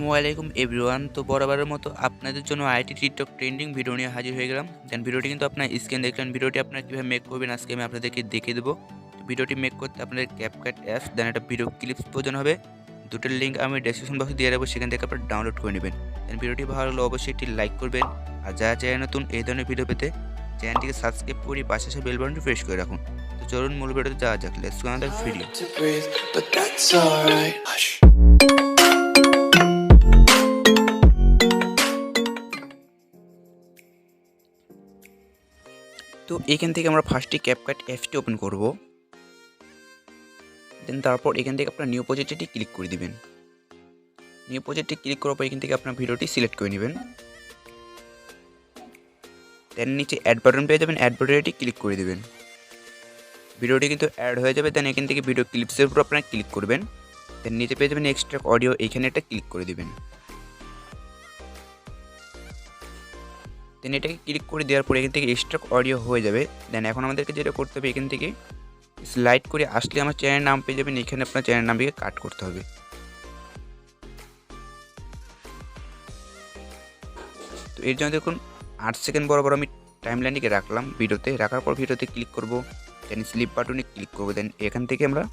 আসসালামু আলাইকুম এভরিওয়ান। তো বরাবরের মতো আপনাদের জন্য আইটি টিকটক ট্রেন্ডিং ভিডিও নিয়ে হাজির হয়ে গেলাম। দেন ভিডিওটি কিন্তু আপনার স্ক্রিন দেখলেন। ভিডিওটি আপনারা কীভাবে মেক করবেন আজকে আমি আপনাদেরকে দেখিয়ে দেবো। ভিডিওটি মেক করতে আপনাদের ক্যাপকাট অ্যাপস দেন একটা ভিডিও ক্লিপস প্রয়োজন হবে। দুটোর লিঙ্ক আমি ডেসক্রিপশন বক্সে দিয়ে রাখবো, সেখান থেকে আপনারা ডাউনলোড করে নেবেন। দেন ভিডিওটি ভালো লাগলে অবশ্যই একটি লাইক করবেন। আর যারা চায় নতুন এই ধরনের ভিডিও পেতে চ্যানেলটিকে সাবস্ক্রাইব করে পাশে আসা বেল বাটনটি প্রেস করে রাখুন। তো চলুন মূল ভিডিওতে যাওয়া যাক। Let's go another video. তো এখান থেকে আমরা ফার্স্টে ক্যাপকাট অ্যাপসটি ওপেন করব। দেন তারপর এখান থেকে আপনার নিউ প্রজেক্টটি ক্লিক করে দিবেন। নিউ প্রজেক্টটি ক্লিক করার পর এখান থেকে আপনার ভিডিওটি সিলেক্ট করে নেবেন। দেন নিচে অ্যাড বাটন পেয়ে যাবেন, অ্যাড বাটনটি ক্লিক করে দেবেন। ভিডিওটি কিন্তু অ্যাড হয়ে যাবে। দেন এখান থেকে ভিডিও ক্লিপসের উপর আপনারা ক্লিক করবেন। দেন নিচে পেয়ে যাবেন এক্সট্রাক্ট অডিও, এখানে একটা ক্লিক করে দেবেন। দেন এটাকে ক্লিক করে দেওয়ার পরে এখান থেকে এক্সট্রাক্ট অডিও হয়ে যাবে। দেন এখন আমাদেরকে যেটা করতে হবে, এখান থেকে স্লাইড করে আসলে আমার চ্যানেলের নাম পেয়ে যাবেন। এখানে আপনার চ্যানেলের নামটিকে কাট করতে হবে। তো এর জন্য দেখুন 8 সেকেন্ড বরাবর আমি টাইমলাইনটিকে রাখলাম। ভিডিওতে রাখার পর ভিডিওতে ক্লিক করব। দেন স্লিপ বাটনে ক্লিক করব। দেন এখান থেকে আমরা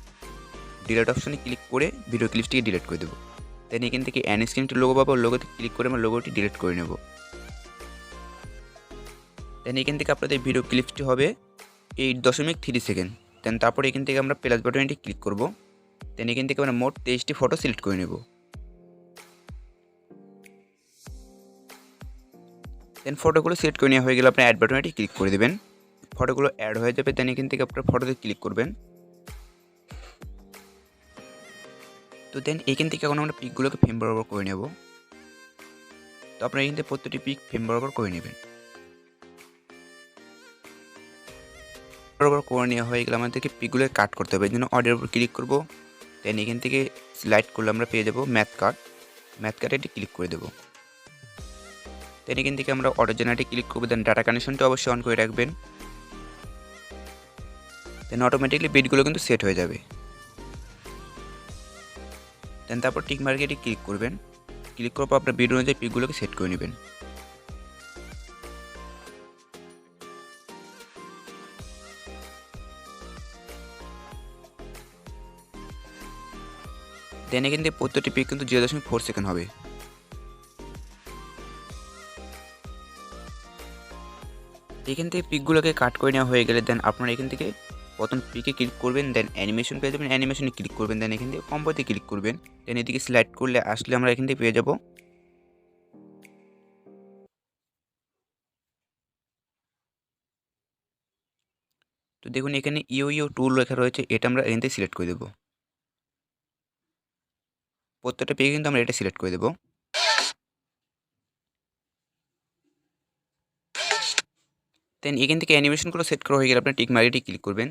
ডিলিট অপশনে ক্লিক করে ভিডিও ক্লিপসটিকে ডিলিট করে দেবো। দেন এখান থেকে অ্যানস্ক্রিনটি লোগো পাবো, লোগোতে ক্লিক করে আমরা লোগোটি ডিলিট করে নেব। দেন এখান থেকে আপনাদের ভিডিও ক্লিপসটি হবে 8.3 সেকেন্ড। দেন তারপরে এখান থেকে আমরা প্লাস বাটনটি ক্লিক করব। দেন এখান থেকে আমরা মোট 23টি ফটো সিলেক্ট করে নেব। দেন ফটোগুলো সিলেক্ট করে নেওয়া হয়ে গেলে আপনার অ্যাড বাটনটি ক্লিক করে দেবেন। ফটোগুলো অ্যাড হয়ে যাবে। দেন এখান থেকে আপনার ফটোতে ক্লিক করবেন। তো দেন এখান থেকে এখন আমরা পিকগুলোকে ফ্রেম বরাবর করে নেব। তো আপনারা এখান থেকে প্রত্যেকটি পিক ফ্রেম বরাবর করে নেবেন। বরাবর করে নেওয়া হয়ে গেলে আমাদেরকে পিকগুলো কাট করতে হবে। এই জন্য অডিওর উপর ক্লিক করব। দেন এখান থেকে স্লাইড করলে আমরা পেয়ে যাব ম্যাথ কাট, এটি ক্লিক করে দেবো। দেন এখান থেকে আমরা অটো জেনারেটে ক্লিক করবো। দেন ডাটা কানেকশনটা অবশ্যই অন করে রাখবেন। দেন অটোমেটিকলি বিটগুলো কিন্তু সেট হয়ে যাবে। দেন তারপর টিক মার্কে এটি ক্লিক করবেন। ক্লিক করার পর আপনার বিট অনুযায়ী পিকগুলোকে সেট করে নেবেন। দেন এখান থেকে প্রত্যেকটি পিক কিন্তু 0.4 সেকেন্ড হবে। এখান থেকে পিকগুলোকে কাট করে নেওয়া হয়ে গেলে দেন আপনারা এখান থেকে প্রথম পিকে ক্লিক করবেন। দেন অ্যানিমেশন পেয়ে যাবেন, অ্যানিমেশনে ক্লিক করবেন। দেন এখান থেকে কম্বোতে ক্লিক করবেন। দেন এদিকে স্লাইড করলে আসলে আমরা এখান থেকে পেয়ে যাব তো দেখুন এখানে ইউ টুল লেখা রয়েছে, এটা আমরা এখান থেকে সিলেক্ট করে দেবো। প্রত্যেকটা পেয়ে কিন্তু আমরা এটা সিলেক্ট করে দেবো। দেন এখান থেকে অ্যানিমেশনগুলো সেট করা হয়ে গেলে আপনার টিক মার্কেটি ক্লিক করবেন।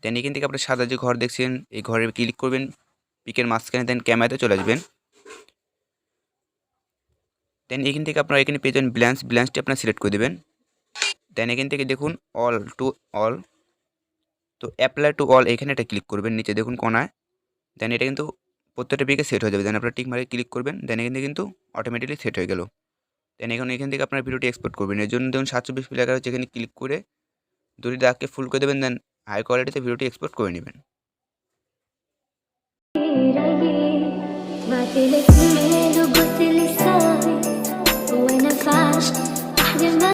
দেন এখান থেকে আপনার সাদা যে ঘর দেখছেন, এই ঘরে ক্লিক করবেন পিকের মাঝখানে। দেন ক্যামেরাতে চলে আসবেন। দেন এখান থেকে আপনারা এখানে পেয়ে যাবেন ব্ল্যান্সটি আপনারা সিলেক্ট করে দেবেন। দেন এখান থেকে দেখুন অল টু অল, তো অ্যাপ্লাই টু অল এখানে এটা ক্লিক করবেন নিচে দেখুন কোনায়। দেন এটা কিন্তু প্রত্যেকটা পিকে সেট হয়ে যাবে। দেন আপনারা টিক মার্কে ক্লিক করবেন। দেন এখান থেকে কিন্তু অটোমেটিকলি সেট হয়ে গেল। দেন এখান থেকে আপনার ভিডিওটি এক্সপোর্ট করবেন। এর জন্য দেখুন 720p লেখা রয়েছে, এখানে ক্লিক করে দুটি দাগকে ফুল করে দেবেন। দেন হাই কোয়ালিটিতে ভিডিওটি এক্সপোর্ট করে নেবেন।